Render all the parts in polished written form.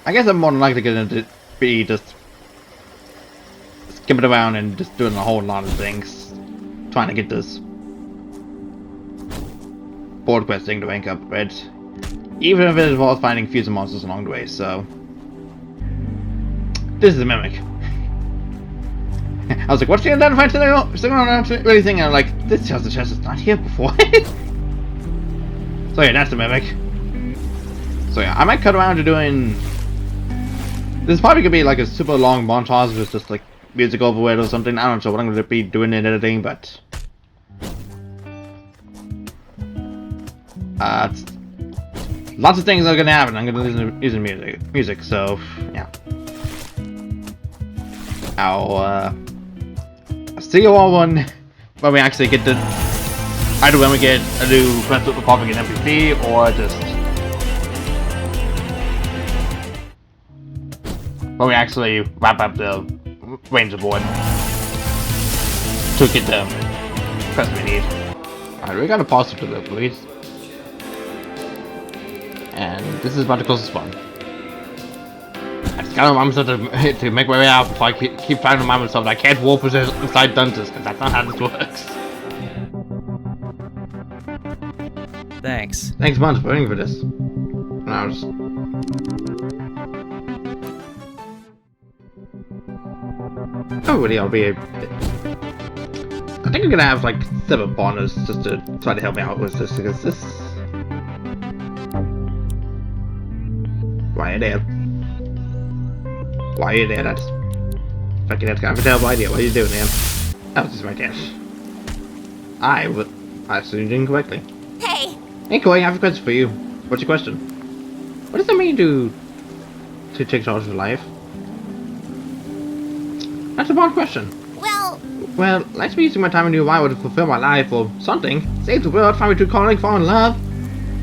I guess I'm more than likely going to be just skipping around and just doing a whole lot of things, trying to get this board quest thing to rank up, but even if it involves finding fusing monsters along the way, so this is a mimic. I was like, what's the identified signal? I'm really thinking, I'm like, this tells the chest is not here before. So yeah, that's the mimic. So yeah, I might cut around to doing. This is probably gonna be like a super long montage with just like music over it or something. I don't know what I'm gonna be doing in editing, but lots of things are gonna happen. I'm gonna listen to using music. So yeah, I'll see you all when we actually get to either when we get a new Quest of the Republic in NPC or just when we actually wrap up the Ranger board to get the quest we need. Alright, we got a positive to the police. And this is about the closest one. I just gotta remind myself to make my way out before I keep trying to remind myself that I can't warp inside dungeons, because that's not how this works. Thanks. Thanks a bunch for waiting for this. Now just... Oh, really, I'll be I think I'm gonna have like 7 partners just to try to help me out with this, because this... Why are you there? Why are you there? That's fucking that's kind of a terrible idea. What are you doing, man? That was just my guess. I assumed incorrectly. Hey! Hey, Koi, I have a question for you. What's your question? What does it mean to take charge of life? That's a broad question. Well, let's be using my time in New Wild to fulfill my life or something. Save the world, find me true calling, fall in love.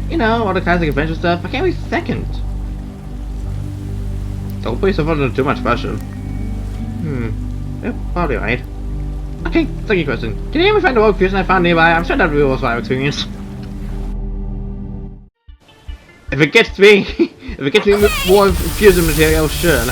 You know, all the classic adventure stuff. I can't be second. Don't put yourself under too much pressure. Yep, probably right. Okay, second question. Can you help me find the rogue fusion I found nearby? I'm sure that will be also our experience. If it gets me, more fusion material, sure.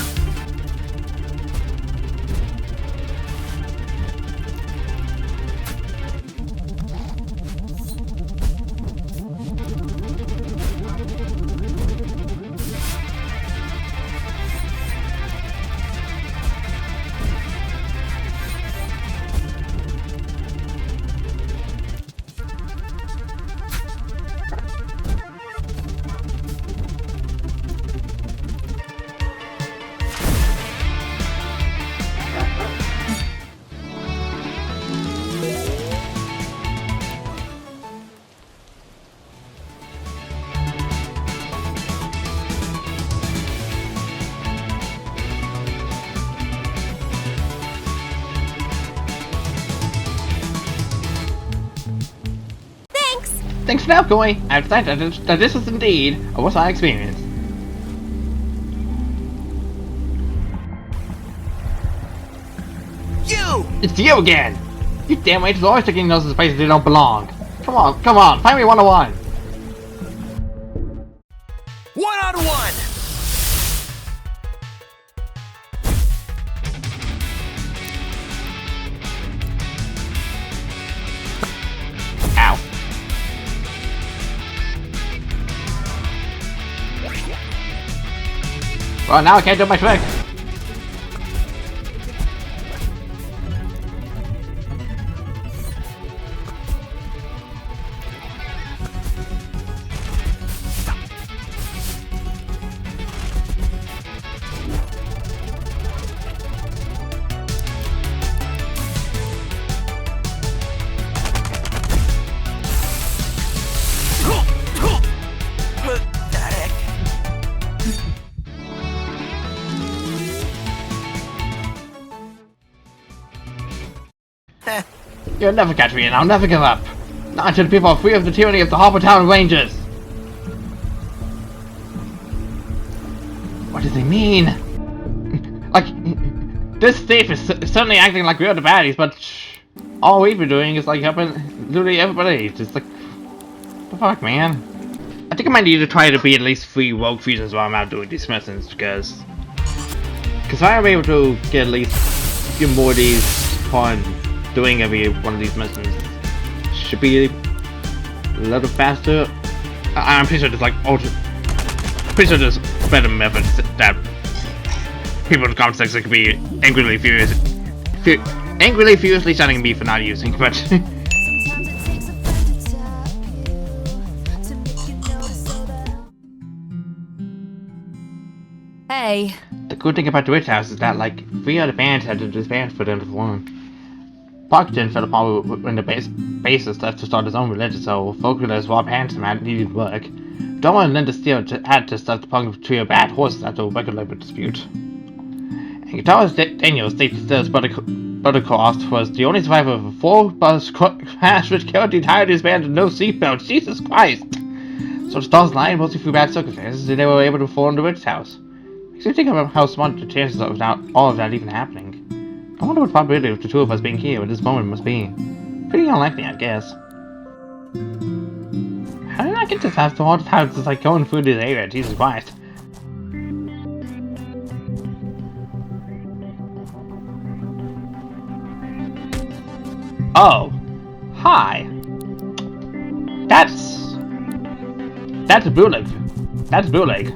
Thanks for the help, Koi. I've decided that this is indeed a worthwhile experience. You! It's you again! You damn waiters are always taking those in places they don't belong. Come on, find me one-on-one! One-on-one! Ow. Well, now I can't do my trick. You'll never catch me, and I'll never give up. Not until the people are free of the tyranny of the Harbour Town Rangers. What does he mean? Like, this thief is certainly acting like we're the baddies, but all we've been doing is like helping literally everybody. Just like, what the fuck, man? I think I might need to try to be at least 3 rogue fusions while I'm out doing these missions, because if I'm able to get at least a few more of these upon doing every one of these missions, should be a little faster. I'm pretty sure there's like pretty sure there's better methods that people in the comment section could be angrily furiously shouting at me for not using, but Hey. the good thing about the Witch House is that like 3 other bands had to disband for them to form. Parkton fell apart when the bassist left to start his own religion, so vocalist Rob Hanson had needed work. Doma and Linda Steele had to start the punk trio Bad Horses after a record label dispute. And guitarist Daniel stated that Buttercroft was the only survivor of a 4-bus crash which killed the entirety of his band with no seatbelt. Jesus Christ! So the stars aligned mostly through bad circumstances, and they were able to form the Witch House. Makes me think about how smart the chances are without all of that even happening. I wonder what the probability of the 2 of us being here at this moment must be. Pretty unlikely, I guess. How did I get this house to all the time just like going through this area? Jesus Christ. Oh. Hi. That's a bootleg. That's a bootleg.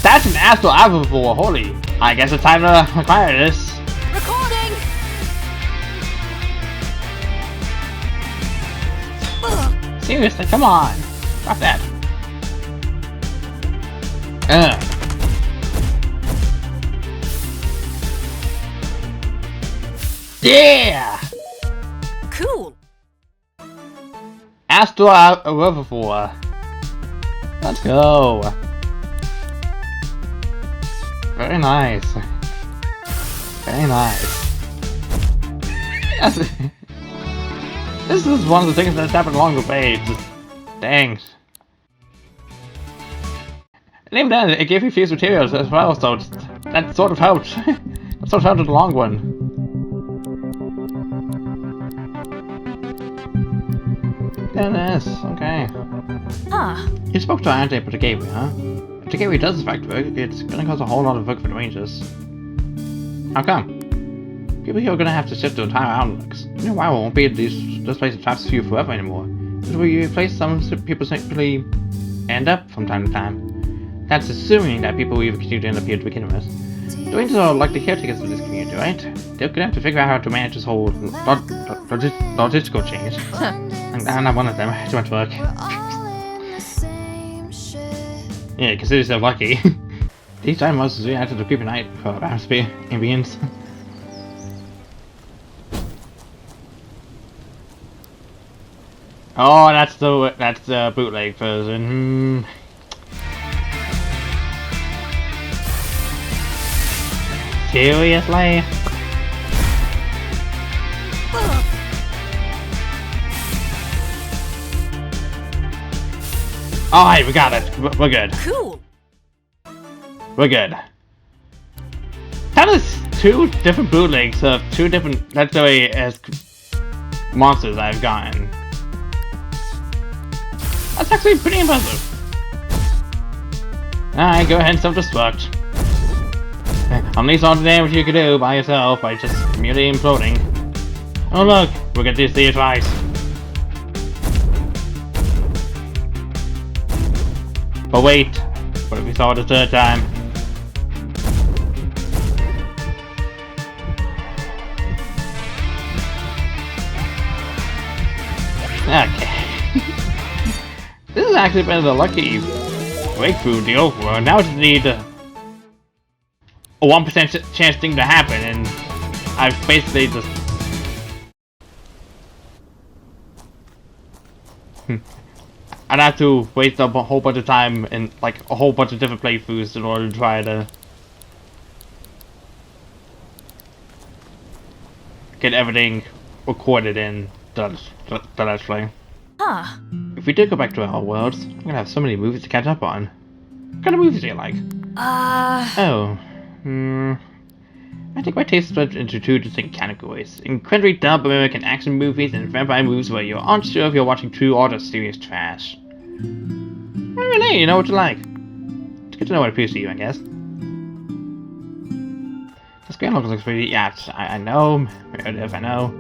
That's an Astral Avivore, holy. I guess it's time to acquire this. Recording! Seriously, come on. Stop that. Yeah! Cool! Astral Avivore. Let's go. Very nice. Very nice. Yes. This is one of the things that's happened along the way. Just dang. And even then, it gave you fused materials as well, so that sort of helped. That sort of helped in the long run. Dennis, okay. Huh. You spoke to Ante for the gateway, huh? If the gateway does in fact work, it's gonna cause a whole lot of work for the Rangers. How come? People here are gonna have to shift their entire outlooks. You know why we won't be at this place that traps you forever anymore. Because where you replace some people simply end up from time to time. That's assuming that people will even continue to end up here to begin with. The Rangers are like the caretakers of this community, right? They're gonna have to figure out how to manage this whole logistical change. I'm not one of them. Too much work. Yeah, consider yourself lucky. These time monsters reacted to creepy night for atmosphere ambience. Oh, that's the bootleg version. Seriously? Alright, we got it. We're good. Cool. We're good. That is 2 different bootlegs of 2 different, let's say, as monsters I've gotten. That's actually pretty impressive. Alright, go ahead and self-destruct. Unleash all the damage you can do by yourself by just merely imploding. Oh look, we'll get this here twice. But wait, what if we saw it the 3rd time? Okay. This has actually been a lucky breakthrough deal for her. Now I just need a 1% chance thing to happen, and I've basically just... I'd have to waste up a whole bunch of time and like a whole bunch of different playthroughs in order to try to get everything recorded in the Let's Play. Huh. If we do go back to our worlds, I'm gonna have so many movies to catch up on. What kind of movies do you like? Oh. I think my taste is split into two distinct categories. Incredibly dumb American action movies and vampire movies where you're unsure if you're watching true or just serious trash. I really, you know what you like. It's good to know what appeals to you, I guess. The screen looks pretty... Yeah, I know. If I know.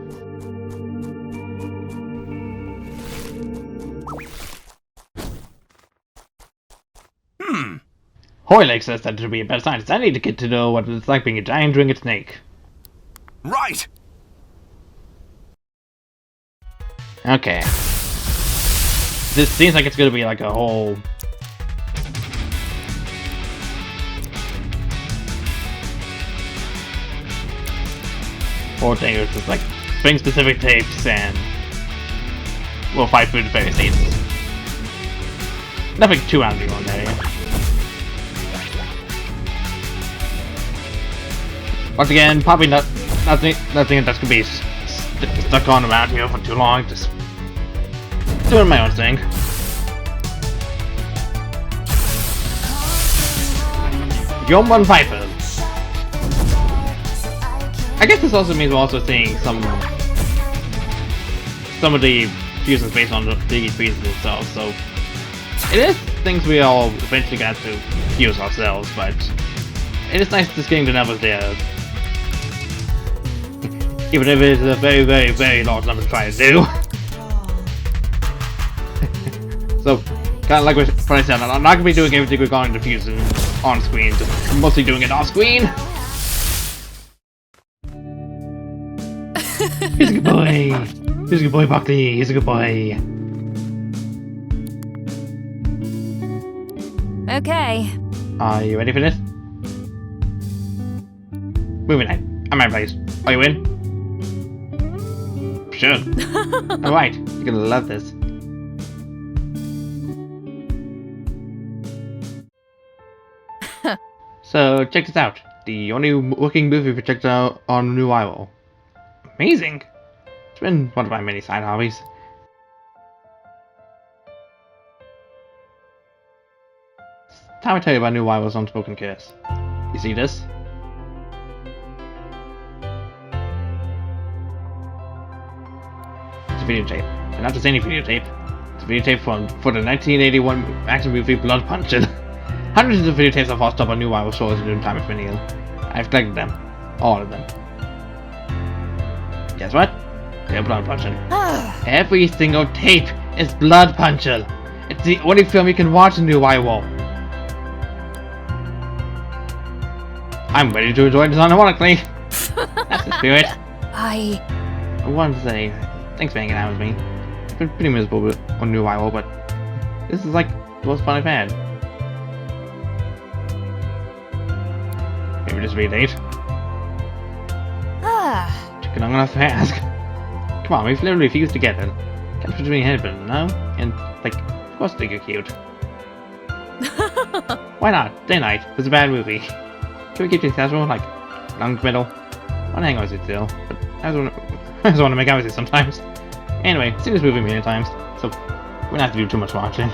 Hoylake says that to be a better scientist, I need to get to know what it's like being a giant drinking snake. Right. Okay. This seems like it's gonna be like a whole... whole thing. It's just like bring specific tapes and we'll fight through the various scenes. Nothing too out of the ordinary. Once again, probably nothing that's gonna be stuck on around here for too long. Just doing my own thing. Yeoman Viper. I guess this also means we're also seeing some of the fusions based on the pieces itself. So it is things we all eventually got to use ourselves, but it is nice just getting the numbers there. Even if it is a very, very, very large number to try to do. So, kind of like what I said, I'm not going to be doing everything regarding the fusion on screen, just mostly doing it off screen. He's a good boy. He's a good boy, Buckley. He's a good boy. Okay. Are you ready for this? Movie night. I'm in place. Are you in? Sure. Alright, you're gonna love this. So, check this out. The only working movie projector on New Arrival. Amazing! It's been one of my many side hobbies. It's time I tell you about New Arrival's Unspoken Curse. You see this? It's a videotape. And not just any videotape. It's a videotape for the 1981 action movie Blood Punchin'. Hundreds of videotapes have washed up on New Arrival stores during time of renewal. I've collected them. All of them. Guess what? They're Blood Punchin'. Every single tape is Blood Punchin'. It's the only film you can watch in New Arrival. I'm ready to enjoy this unironically. That's the spirit. I wanted to say, thanks for hanging out with me. It's been pretty miserable on New Arrival, but this is like the most fun I've had. Maybe just be late. Chicken, I'm gonna have to ask. Come on, we've literally fused together. Can't between headband, no? And, like, of course think you're cute. Why not? Day night. It's a bad movie. Can we keep things casual? Like, long middle? I wanna hang out with you still, but I just wanna make out with you sometimes. Anyway, I've seen this movie many times, so we don't have to do too much watching.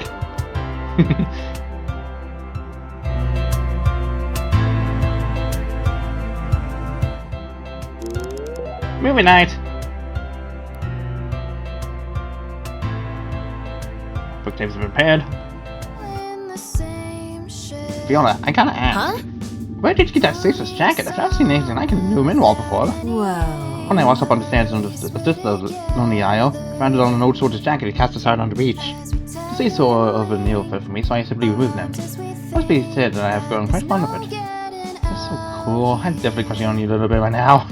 Movie night! Book tapes are prepared. Fiona, I gotta ask. Huh? Where did you get that Caesar's jacket? I've not seen anything like it in New Minwall before. Whoa. When I walked up on the stairs on the aisle, found it on an old soldier's jacket he cast aside on the beach. The seesaw of a nail fell for me, so I simply removed them. Must be said that I have grown quite fond of it. That's so cool. I'm definitely crushing on you a little bit right now.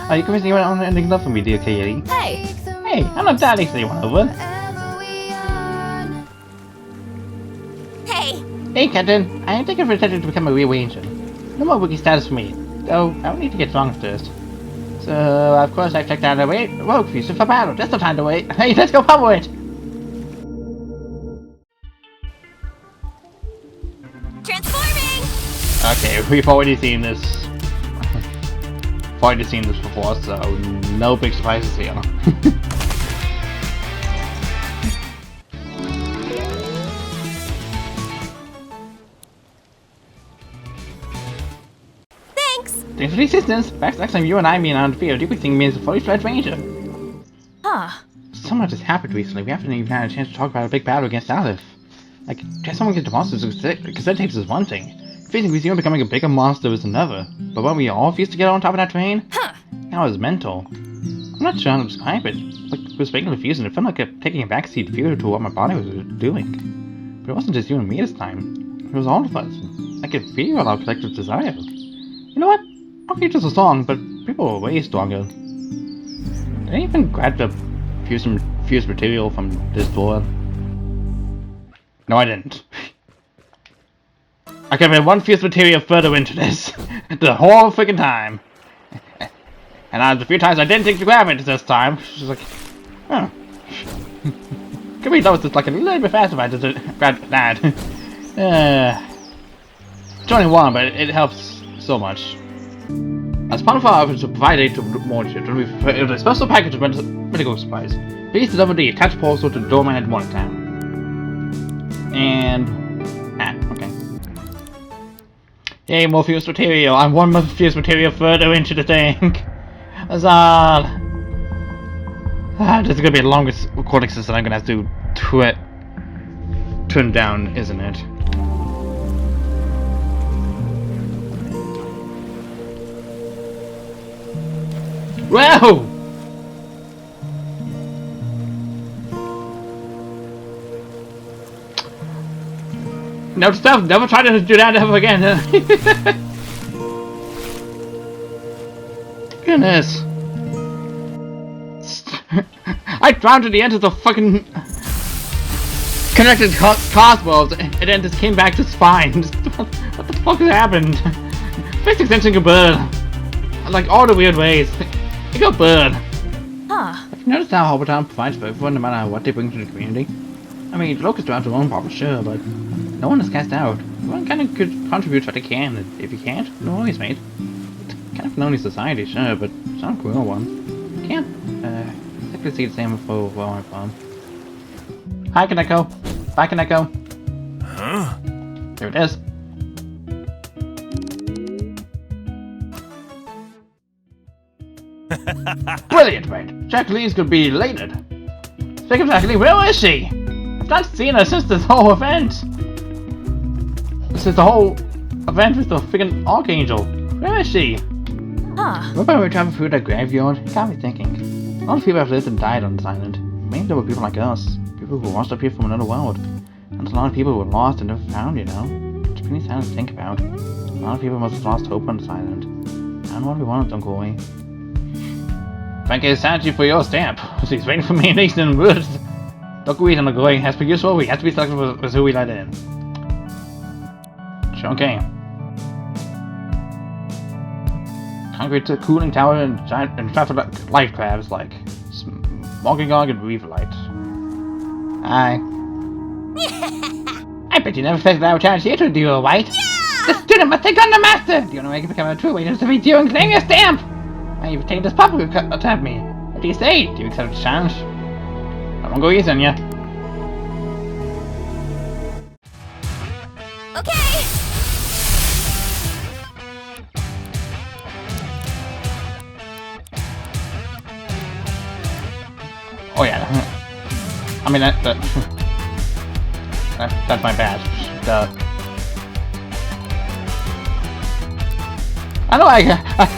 Are you convincing you on ending love for me, dear Katie? Hey. Hey, I'm not daddy, say one over. Hey. Hey, Captain. I am taking for attention to become a real ancient. No more wiki status for me, though I will need to get strong first. So, of course, I checked out a rogue fusion for battle. Just no time to wait. Hey, let's go forward! Transforming. Okay, we've already seen this. Before, so no big surprises here. Thanks. Thanks for the assistance. Perhaps next time you and I meet on the field, you could think me as a fully fledged ranger. Huh. So much has happened recently. We haven't even had a chance to talk about a big battle against Aleph. Like, just someone get the monsters with cassette tapes is one thing. Facing Museum becoming a bigger monster is another. But when we all used to get on top of that train, that was mental. I'm not sure how to describe it. Like, it was vaguely confusing. It felt like taking a backseat view to what my body was doing. But it wasn't just you and me this time. It was all of us. I could feel our collective desire. You know what? Okay, just a song, but people were way stronger. Did I even grab the fused material from this door? No, I didn't. I could have one fused material further into this. The whole freaking time. And the few times I didn't think to grab it this time, she's like, oh. Could be that was just like a little bit faster if I just grabbed that. It's only one, but it helps so much. As part of our efforts to provide aid to more children, we've prepared a special package of medical supplies. Please deliver the attached parcel to the doorman at Morgantown. And... okay. Yay, more fused material. I'm one more fused material further into the thing. Azad! This is gonna be the longest recording session I'm gonna have to turn down, isn't it? Whoa! No stuff, never try to do that ever again. Goodness. I drowned at the end of the fucking connected cosmos and then just came back to spine. What the fuck has happened? Physics extension bird. Like all the weird ways. It got bird. Huh. Have you noticed how Hobbitown provides for everyone no matter what they bring to the community? I mean, locusts have their own problems, sure, but no one is cast out. Everyone kind of could contribute what they can. If you can't, no worries, mate. Kind of lonely society, sure, but it's not a cruel one. Can't exactly see the same for where I'm from. Hi, Kaneko. Bye, Kaneko. Huh? There it is. Brilliant, mate. Jacqueline's gonna be elated. Speaking of Jacqueline, where is she? I've not seen her since this whole event. This is the whole event with the freaking Archangel. Where is she? Huh. Remember we traveled through that graveyard? It got me thinking. A lot of people have lived and died on this island. Mainly there were people like us. People who washed up here from another world. And there's a lot of people who were lost and never found, you know? It's pretty sad to think about. A lot of people must have lost hope on this island. I don't want to be one of them, Corey. Thank you, Sanji, for your stamp. She's waiting for me in Eastern Woods. Don't go eat on the going. As per usual, we have to be selective with who we let in. Sure, okay. Concrete cooling tower and giant and traffic life crabs like Smoking Gog and Reaverlight. Hi. I bet you never expected I would challenge you to do, right? Yeah! The student must take on the master! Do you want to make it become a true way to defeat you and claim your stamp? Now you've taken this puppet attack me. What do you say? Do you accept the challenge? I won't go easy on you. Okay. Oh yeah. I mean that's my bad. I know I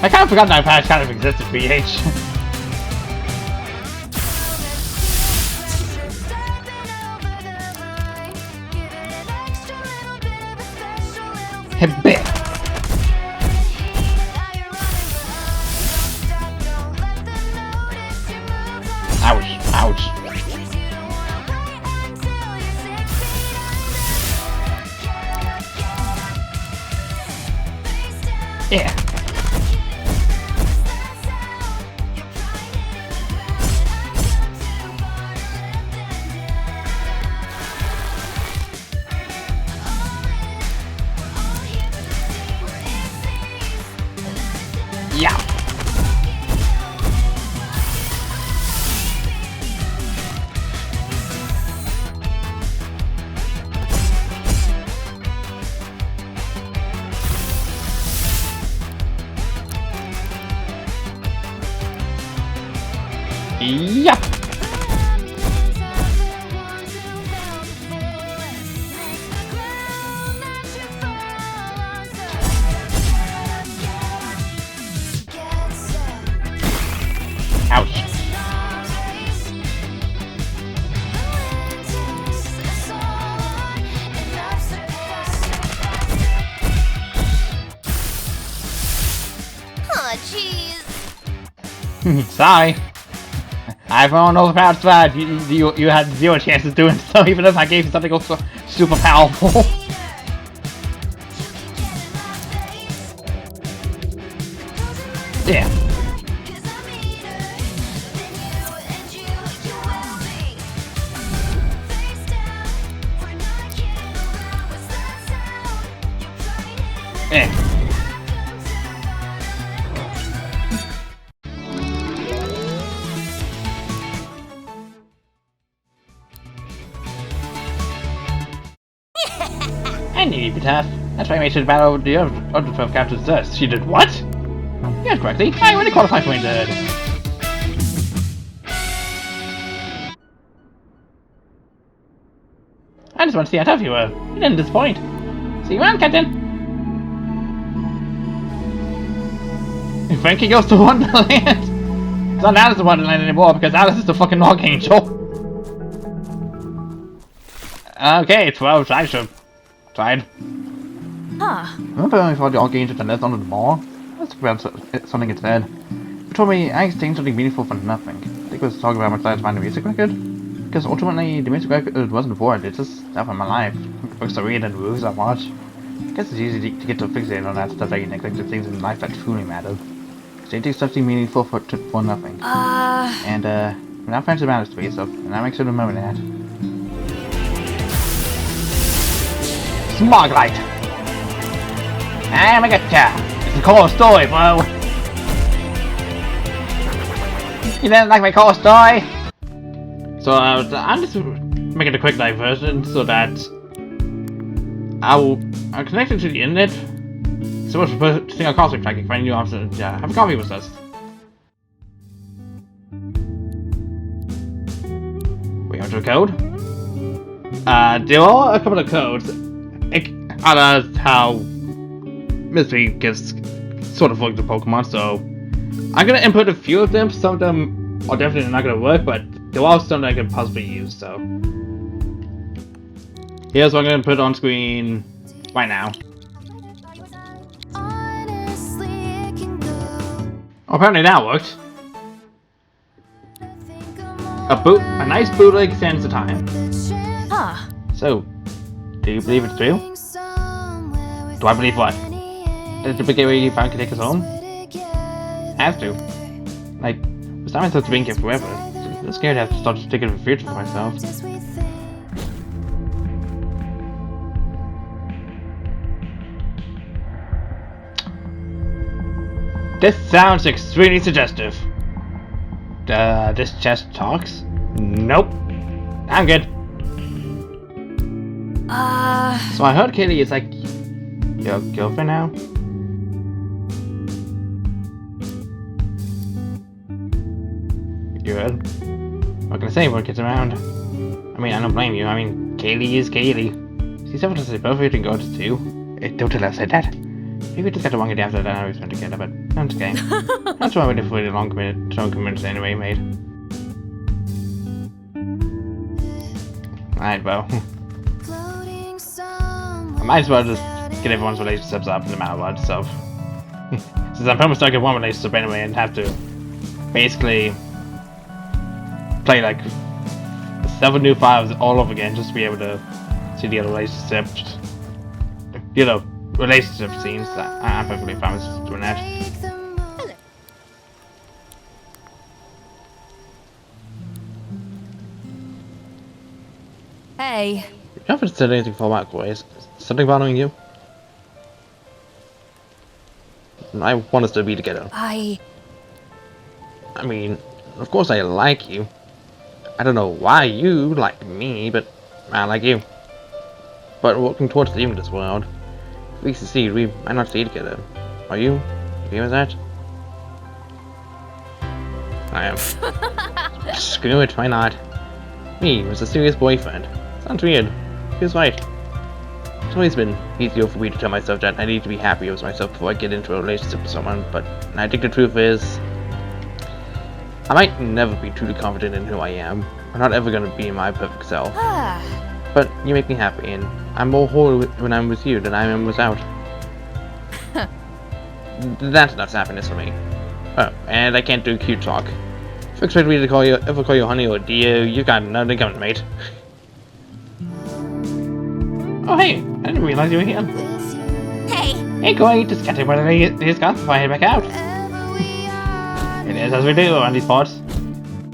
kind of forgot that patch kind of existed, BH. Hit bit. Ouch, ouch. Yeah. Yeah. Sorry. I've on overpowered sword. You had zero chances doing so, even if I gave you something also super powerful. Yeah. Eh. I knew you'd be tough. That's why I made sure to battle the other 12 captains first. She did what? Yes, correctly. I already qualified for injured. I just want to see how tough you were. You didn't disappoint. See you around, Captain. Frankie goes to Wonderland. It's not Alice in Wonderland anymore because Alice is the fucking Archangel. Okay, 12 tries to tried. Huh. Remember when I thought the Archangel had left under the ball? Let's grab something instead. You told me I exchanged something meaningful for nothing. I think it was talking about my desire to find a music record. Because ultimately, the music record wasn't important, it's just stuff in my life. Books I read and movies I watch. I guess it's easy to get to fixate on that stuff that you neglect the things in life that truly matter. Exchanging something meaningful for nothing. And, we're not friends about it to yourself, and that makes you remember that. Smog light! I'm a gotcha! It's a cool story, bro! You didn't like my cool story? So, I'm just making a quick diversion so that I'm connected to the internet. So much for putting a cosmic tracking for any new options. Yeah, have a coffee with us. We have a code? There are a couple of codes. On how Mystery gets sort of work the Pokemon, so I'm gonna input a few of them. Some of them are definitely not gonna work, but there are some that I can possibly use, so here's what I'm gonna put on screen right now. Oh, apparently that worked. A nice bootleg stands the time. Huh. So, do you believe it's true? Do I believe what? That the big gateway you found can take us home? Has to. Like, this time I thought to being here forever. I'm scared I have to start to take it a future for myself. This sounds extremely suggestive. This chest talks? Nope. I'm good. So I heard Kaylee is like your girlfriend now? You heard? What can I say when it gets around? I mean, I don't blame you. I mean, Kaylee is Kaylee. She's able to say both and gods too. Don't tell her I said that. Maybe we just got the wrong idea after that we spent together, but that's okay. That's why we did for the long commitments anyway, mate. Alright, well. I might as well just get everyone's relationships up no matter what, so. Since I'm probably stuck in one relationship anyway and have to basically play like 7 new files all over again just to be able to see the other relationships. You know, relationship scenes. I'm perfectly fine with doing that. Hey. You haven't said anything for a while, Grace. Is something bothering you? I want us to be together. I mean, of course I like you. I don't know why you like me, but I like you. But we're working towards leaving this world. If we succeed, we might not stay together. Are you? Okay with that? I am. Screw it, why not? Me, was a serious boyfriend. Sounds weird. Feels right. It's always been easier for me to tell myself that I need to be happy with myself before I get into a relationship with someone, but I think the truth is, I might never be truly confident in who I am. I'm not ever gonna be my perfect self. But you make me happy, and I'm more whole when I'm with you than I am without. That's enough happiness for me. Oh, and I can't do cute talk. If you expect me to call you, if I call you honey or dear, you got nothing coming, mate. Oh hey, I didn't realize you were here. Hey. Hey, going to scatter whether they discuss before I head back out. It is as we do on these parts.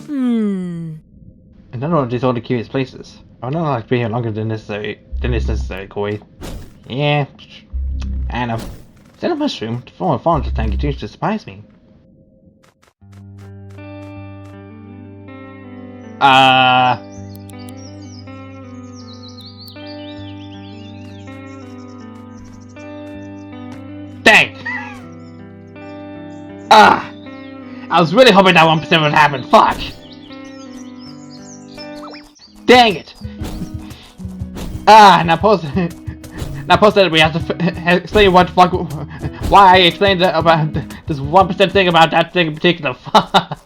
Another one of these old curious places. I would not like to be here longer than necessary, Koi. Yeah, I know. Send a mushroom to form a farm to thank you to despise me. Dang! I was really hoping that 1% would happen. Fuck! Dang it! Now post that we have to explain what the fuck, why I explained about this 1% thing about that thing in particular. Fuck!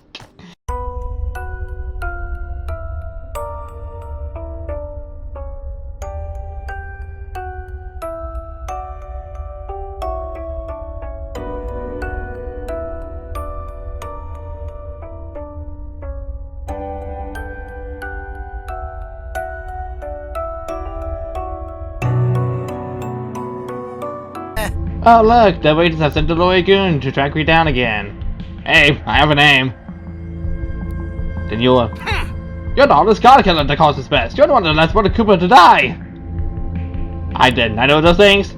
Oh look, the waiters have sent the lawyer goon to track me down again. Hey, I have a name. Then you're the honest car killer that caused this mess. You're the one that left Brother Cooper to die. I didn't. I know those things.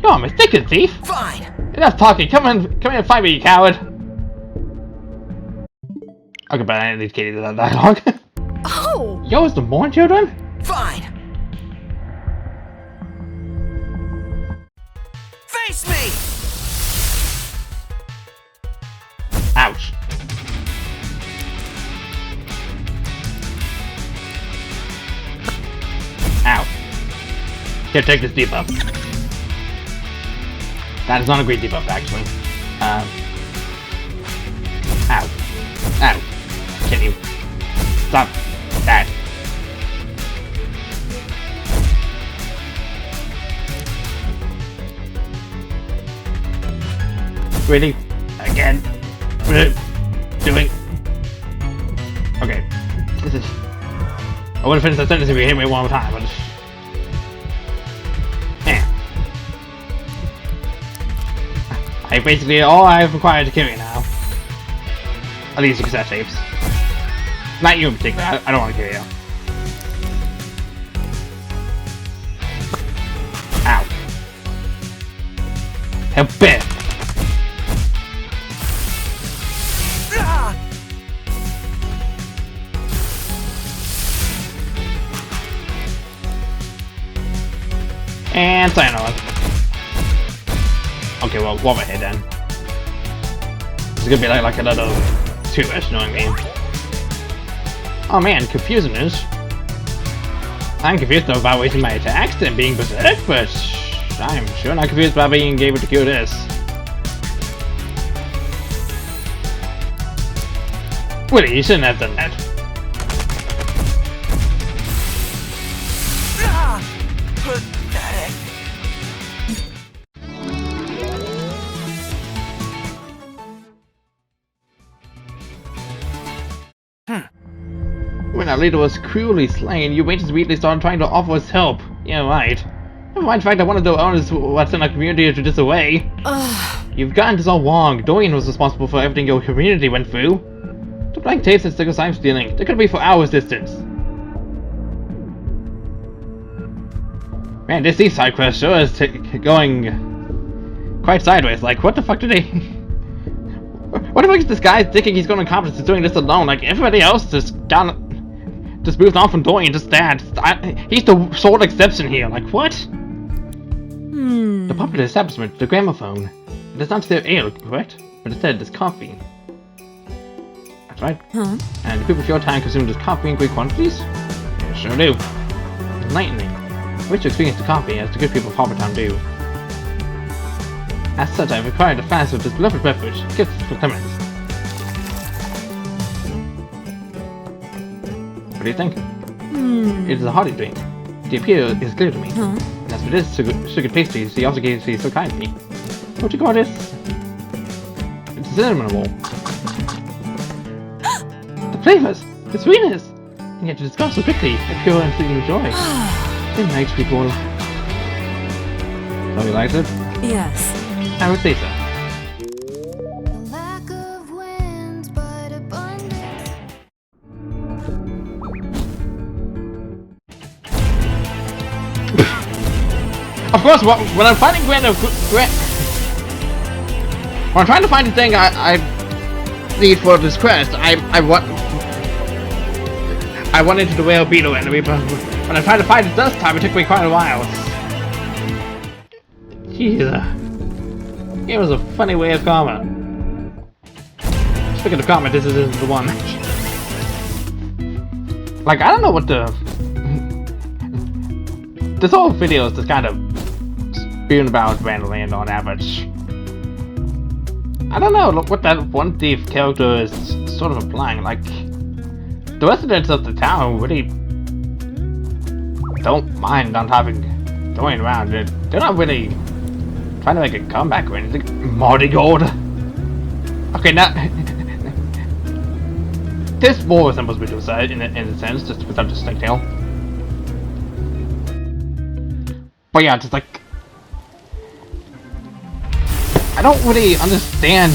You're a mistaken thief. Fine. Enough talking. Come here and fight me, you coward. Okay, but I didn't need Katie to that dialogue. Oh. Yo, is the born children? Fine. Face me. Ouch. Ow. Here, take this debuff. That is not a great debuff, actually. Ow. Ow. Can you stop that? Really? Again? Doing? Okay. This is... I would have finished the sentence if you hit me one more time, but... Yeah. I basically all I've required to kill you now. At least the cassette tapes. Not you in particular, I don't want to kill you. Ow. Help it! And sayonara. Okay, well, one more hit then. It's gonna be like another 2-ish, you know what I mean? Oh man, confusing news. I'm confused though about wasting my attacks and being berserk, but I'm sure not confused about being able to cure this. Willie, you shouldn't have done that. Pathetic. When our leader was cruelly slain, you waited immediately started trying to offer us help. Yeah, right. Never mind the fact that one of the owners was in our community to this away. You've gotten this all wrong. Dorian was responsible for everything your community went through. The blank tapes and stickers I'm stealing, they could be for hours distance. Man, this East Side quest sure is going quite sideways. Like, what the fuck did they... What the fuck is this guy thinking he's going to accomplish doing this alone? Like, everybody else just moved on from Dorian, just that. He's the sole exception here. Like, what? The popular establishment, the gramophone. It does not serve ale, correct? But instead, there's coffee. That's right. And the people of your time consume this coffee in great quantities? They sure do. Enlightening. I wish to experience the coffee as the good people of Harbortown do. As such, I have acquired a flask of this beloved beverage. Gifts for Clemens. What do you think? It is a hearty drink. The appeal is clear to me. And as for this sugar pastries, he also gave me so kindly. What do you call this? It's cinnamon roll. The flavors, the sweetness, and yet to discuss so quickly, a pure and fleeting joy. Good night, sweet boy. So you liked it? Yes. I would say so. Lack of winds, but abundance. Of course, when I'm finding when I'm trying to find the thing I need for this quest, I went into the whale beetle enemy, but when I tried to find it this time, it took me quite a while. Jeez, it was a funny way of karma. Speaking of karma, this isn't the one. Like, I don't know what the... This whole video is just kind of spewing about randomly and on average. I don't know what that one thief character is sort of implying. Like, the residents of the town really don't mind not having going around. They're not really trying to make a comeback or anything. Marty Gold. Okay, now this more resembles Visual Side in a sense, just without the snake tail. But yeah, just like, I don't really understand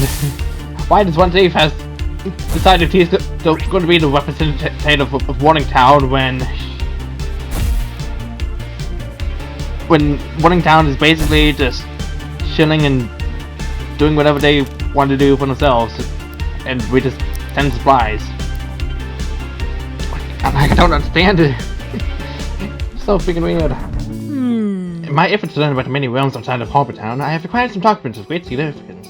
why this one thief has decided he's going to be the representative of Warning Town when Warning Town is basically just chilling and doing whatever they want to do for themselves, and we just send supplies. I don't understand it. It's so freaking weird. In my efforts to learn about the many realms outside of Harbor Town, I have acquired some documents of great significance.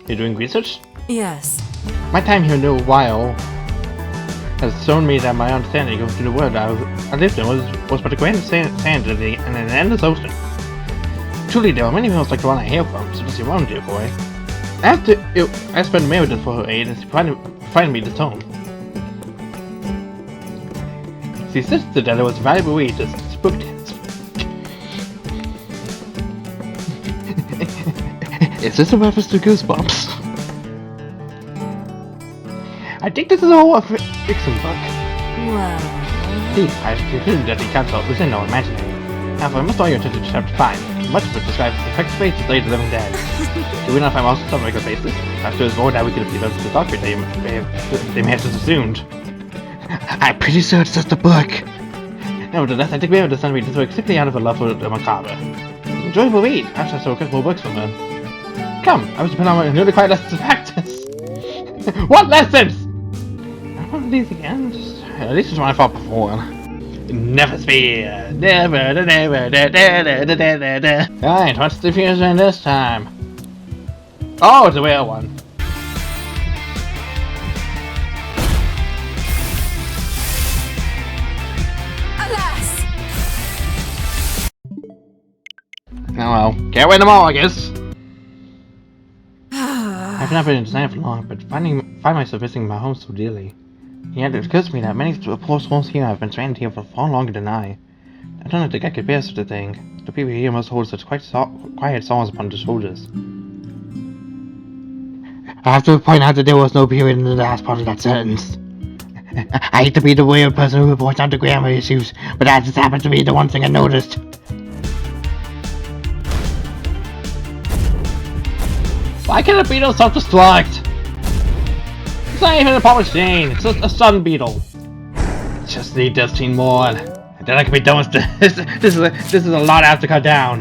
You're doing research? Yes. My time here in a while has shown me that my understanding of the world I lived in was but a grain of sand in an endless ocean. Truly, there are many realms like the one I hail from, so this is your own, dear boy. I spent Meredith for her aid and she provided me this tome. She insisted that it was a valuable read, just spooked it. Is this a reference to Goosebumps? I think this is a whole fiction book. Well... I concluded that the council was in no imaginary. However, I must draw your attention to chapter 5. Much of it describes the effective fate to slay the living dead. Do we not find most on a regular basis? After his more that we could believe the doctrine they may have just assumed. I'm pretty sure it's just a book. Nevertheless, I think we have to read this book simply out of a love for the macabre. Enjoyable read. Perhaps I shall get more books from her. Come, I was to put on my newly acquired lessons of practice. What lessons? I want these again. At least it's what I thought before. Never fear. Never. Alright, what's the fusion this time? Oh, it's a real one. Alas! Oh well, can't win them all, I guess. I've not been in design for long, but find myself missing my home so dearly. Yet it occurs to me that many poor souls here have been stranded here for far longer than I. I don't think I could bear such a thing. The people here must hold such quiet souls upon their shoulders. I have to point out that there was no period in the last part of that sentence. I hate to be the weird person who reports out the grammar issues, but that just happened to be the one thing I noticed. Why can't a beetle self-destruct? It's not even a pop machine, it's just a sun beetle. Just need 15 more, and then I can be done with this. This is a lot I have to cut down.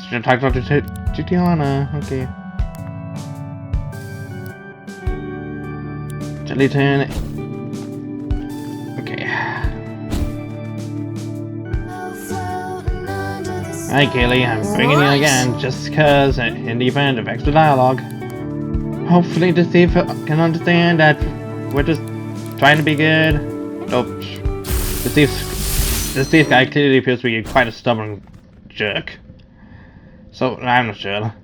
Should have talked about Titiana, okay. Jellyton. Okay. Hi Kaylee, I'm bringing you again, just cause, in the event of extra dialogue. Hopefully the thief can understand that we're just trying to be good. Oh, this thief guy clearly appears to be quite a stubborn jerk. So, I'm not sure.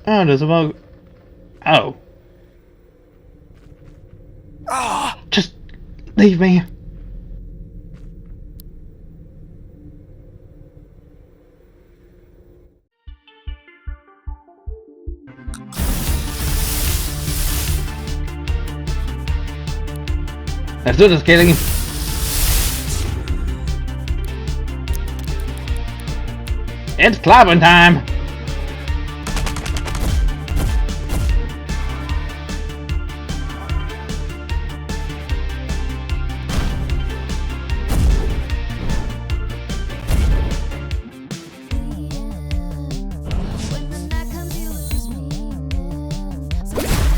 Oh, there's a bug. Oh. Just Leave me. Let's do this, Kaylee. It's clapping time.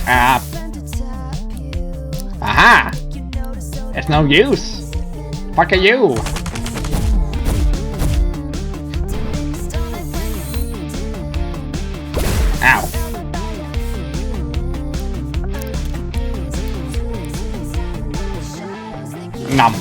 Ah. Aha! It's no use. Fuck are you? Ow. Nom.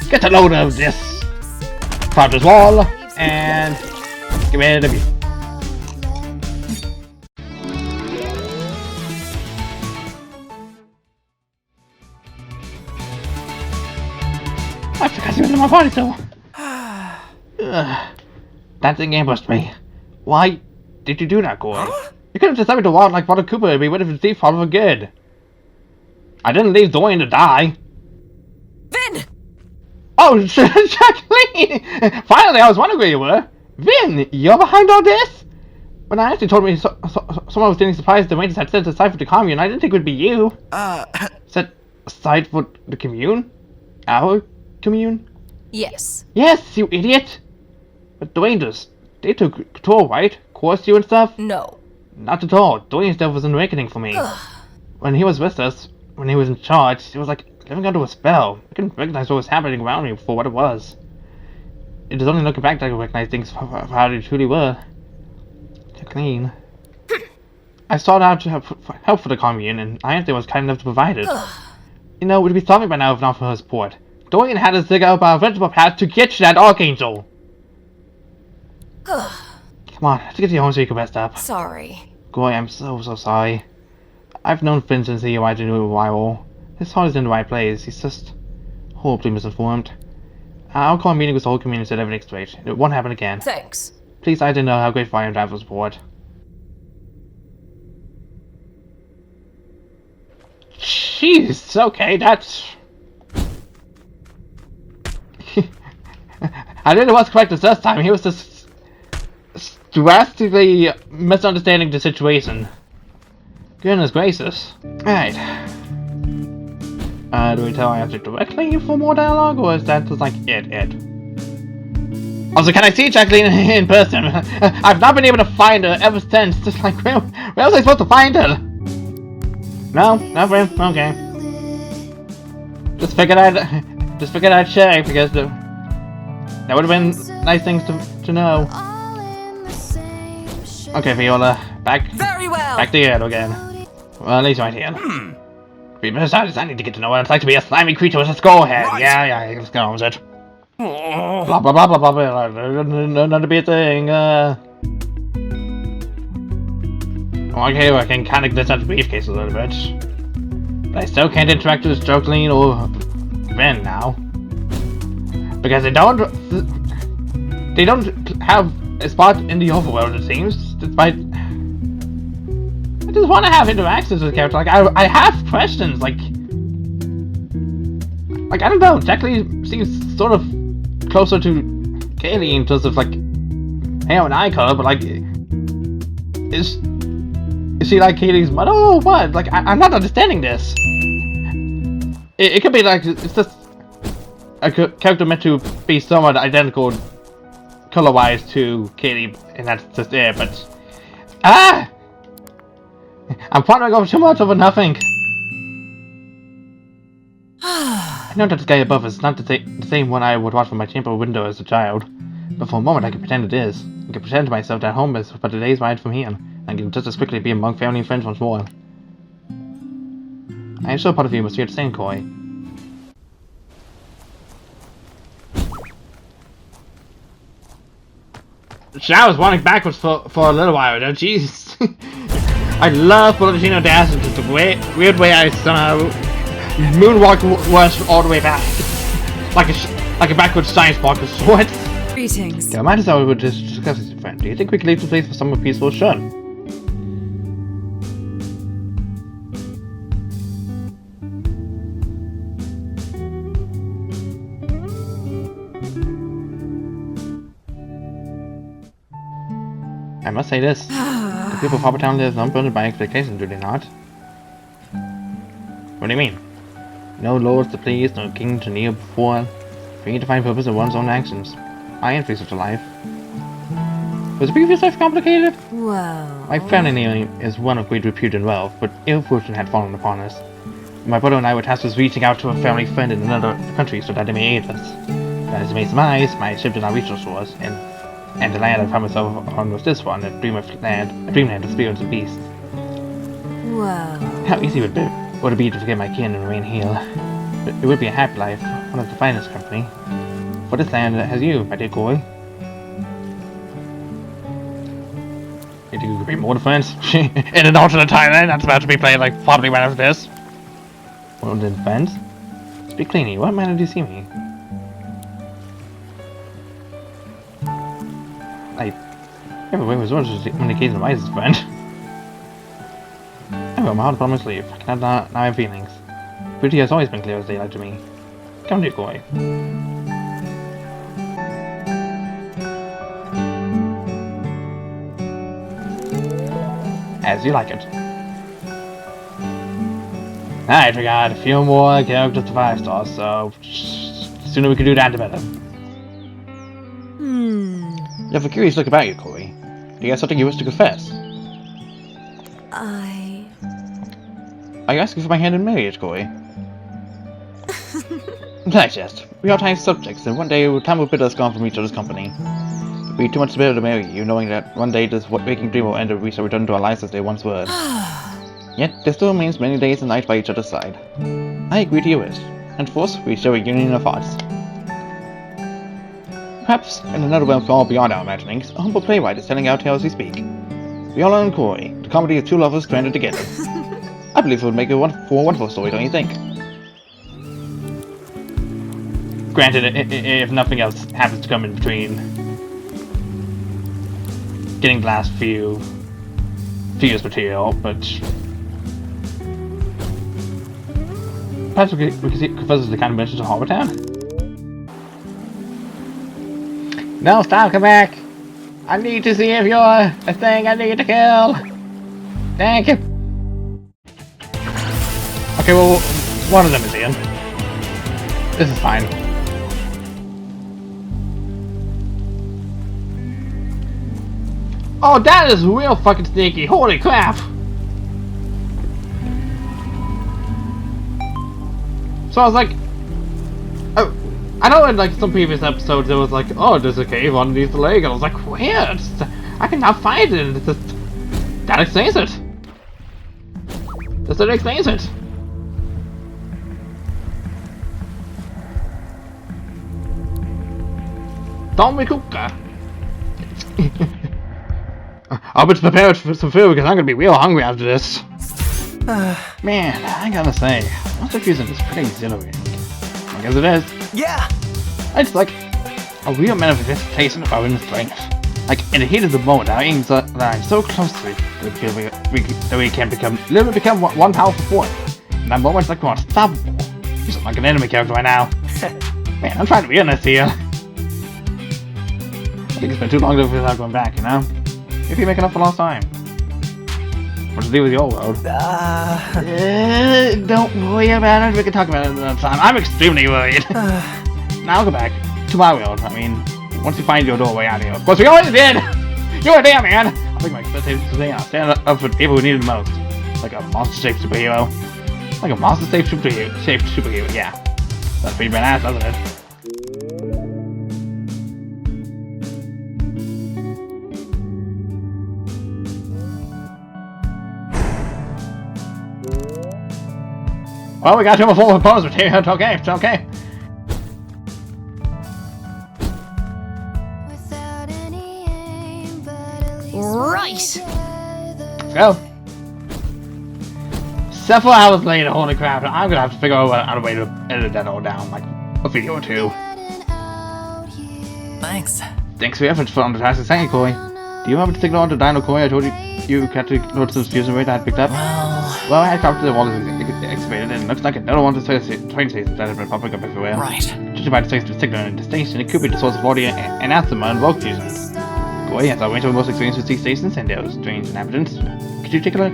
Get a load of this. Pop this wall and get rid of you. I forgot to enter my body though. That thing ambushed me. Why did you do that, Gordon? You could have just let me to walk like Father Cooper and we would have received Father for good. I didn't leave Dorian to die. Vin! Oh, Jacqueline! Finally, I was wondering where you were. Vin, you're behind all this? When I actually told me someone was getting surprised the Rangers had set aside for the commune, I didn't think it would be you. Set aside for the commune? Our commune? Yes. Yes, you idiot! But the Rangers, they took control, right? Coerced you and stuff? No. Not at all. Dorian's death was an awakening for me. When he was with us, when he was in charge, it was like living under a spell. I couldn't recognize what was happening around me for what it was. It is only looking back that I can recognize things for how they truly were. They're clean. I sought out to have help for the commune, and Anthony was kind enough to provide it. You know, we'd be starving by now if not for her support. Dorian had us dig up our vegetable path to get to that Archangel. Come on, let's get to your home so you can rest up. Sorry. Goy, I'm so sorry. I've known Finn since he arrived in New Arrival. His heart is in the right place. He's just horribly misinformed. I'll call a meeting with the whole community and set everything straight. It won't happen again. Thanks. Please, I didn't know how grateful I am to have your support. Jeez, okay, that's... I didn't was correct the first time. He was just drastically misunderstanding the situation. Goodness gracious. Alright. Do we tell I answer directly for more dialogue, or is that just like it? Also, can I see Jacqueline in person? I've not been able to find her ever since. Just like, where was I supposed to find her? No, not for him. Okay. Just figured I'd check because that would have been nice things to know. Okay, Viola, back to the end again. Well, at least right here. Besides, I need to get to know what it's like to be a slimy creature with a skull head. Right. Yeah, let's go with it. Blah blah blah blah blah blah. Not to be a thing. Okay, I can kind of glitch out the briefcase a little bit, but I still can't interact with Jacqueline or Ben now because they don't have a spot in the overworld. It seems, despite. I just want to have interactions with the character. Like I have questions. Like I don't know. Jacqueline seems sort of closer to Kaylee in terms of like hair and eye color, but like is she like Kaylee's mother or what? Like I'm not understanding this. it could be like, it's just a character meant to be somewhat identical color-wise to Katie, and that's just it, but... Ah! I'm pondering over too much over nothing. I know that the guy above is not the same one I would watch from my chamber window as a child, but for a moment I can pretend it is. I can pretend to myself that home is but a day's ride from here. I can just as quickly be among family and friends once more. I am sure part of you must feel the same, Koi. I was wandering backwards for a little while now, jeez. I love Bologino Dash, it's just a weird way I somehow moonwalk was all the way back. Like a backwards science block of sorts. Greetings. Yeah, might as well we just discuss this, friend. Do you think we could leave the place for somewhere peaceful? Sure. I must say this. The people of Harbortown live unburdened by expectations, do they not? What do you mean? No lords to please, no king to kneel before. Free to find purpose in one's own actions. I envy such a life. Was the previous life complicated? Well... My family name is one of great repute and wealth, but ill fortune had fallen upon us. My brother and I were tasked with reaching out to a family friend in another country so that they may aid us. As you may surmise, my ship did not reach our shores, and the land I found myself on was this one, a dreamland of spirits and beasts. Well... How easy would it be to forget my kin and remain here? But it would be a happy life, one of the finest company. For this land has you, my dear Koi. Think you could be more defense? In an alternate timeline that's about to be played like probably right after this. Well then, friends. Speak cleanly, what manner do you see me? Everywhere was orders to communicate the wisest friend. I wear my heart upon my sleeve. I cannot now have feelings. Beauty has always been clear as daylight to me. Come, dear Koi. As you like it. Alright, we got a few more characters to 5 stars, so the sooner we can do that, the better. You have a curious look about you, Koi. Do you have something you wish to confess? Are you asking for my hand in marriage, Koi? Digest. We are tiny subjects, and one day time will bid us gone from each other's company. It would be too much to bear to marry you, knowing that one day this waking dream will end and we shall return to our lives as they once were. Yet, there still remains many days and nights by each other's side. I agree to your wish. Henceforth, we shall reunion of hearts. Perhaps, in another realm far beyond our imaginings, a humble playwright is telling our tale as we speak. Viola and Koi, the comedy of two lovers stranded together. I believe it would make a wonderful story, don't you think? Granted, if nothing else happens to come in between getting the last few years material, but perhaps we could see confess the kind of mentions of Harbortown. No, stop, come back! I need to see if you're a thing I need to kill! Thank you! Okay, well, one of them is in. This is fine. Oh, that is real fucking sneaky! Holy crap! So I was like... Oh, I know in like some previous episodes it was like, oh, there's a cave underneath the lake, and I was like, where? I cannot find it, and it's just... That explains it! That explains it! Tommy Cooker! I'll be prepared for some food because I'm gonna be real hungry after this. Man, I gotta say, Monster Fusion is pretty exhilarating. I guess it is. Yeah! It's like a real manifestation of our inner strength. Like, in the heat of the moment, our aims are lying so close to it that we can literally become one powerful force. And that moment's like we're unstoppable. You sound like an enemy character right now. Man, I'm trying to be honest here. I think it's been too long without going back, you know? If you make enough for lost time. What much to do with your world. Don't worry about it. We can talk about it another time. I'm extremely worried. Now I'll go back to my world. I mean, once you find your doorway out of here. Of course, we always did! You were there, man! I'll make my expectations today. I'll stand up for people who need it the most. Like a monster-shaped superhero. Like a monster-shaped superhero, yeah. That's pretty badass, doesn't it? Well, we got two more full opponents here. It's okay, it's okay. Without any aim, but at least Right. Let's go. Several hours later, holy crap, I'm gonna have to figure out a way to edit that all down, like a video or two. getting out here. Thanks. Thanks for your efforts for undertaking. Thank you, Koi. Do you have a signal on the Dino Koi? I told you you had to notice the fusion rate I had picked up. Well, I had copied the wall is excavated, and it looks like another one of the train stations that have been popping up everywhere. Right. Judging by the signal in the station, it could be the source of audio and anathema and rogue fusion. Koi has our most experience with these stations and their strange inhabitants. Could you take a look?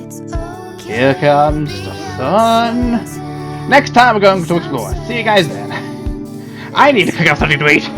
It's okay. Here comes the sun. Next time we're going to explore. See you guys then. I need to cook up something to eat.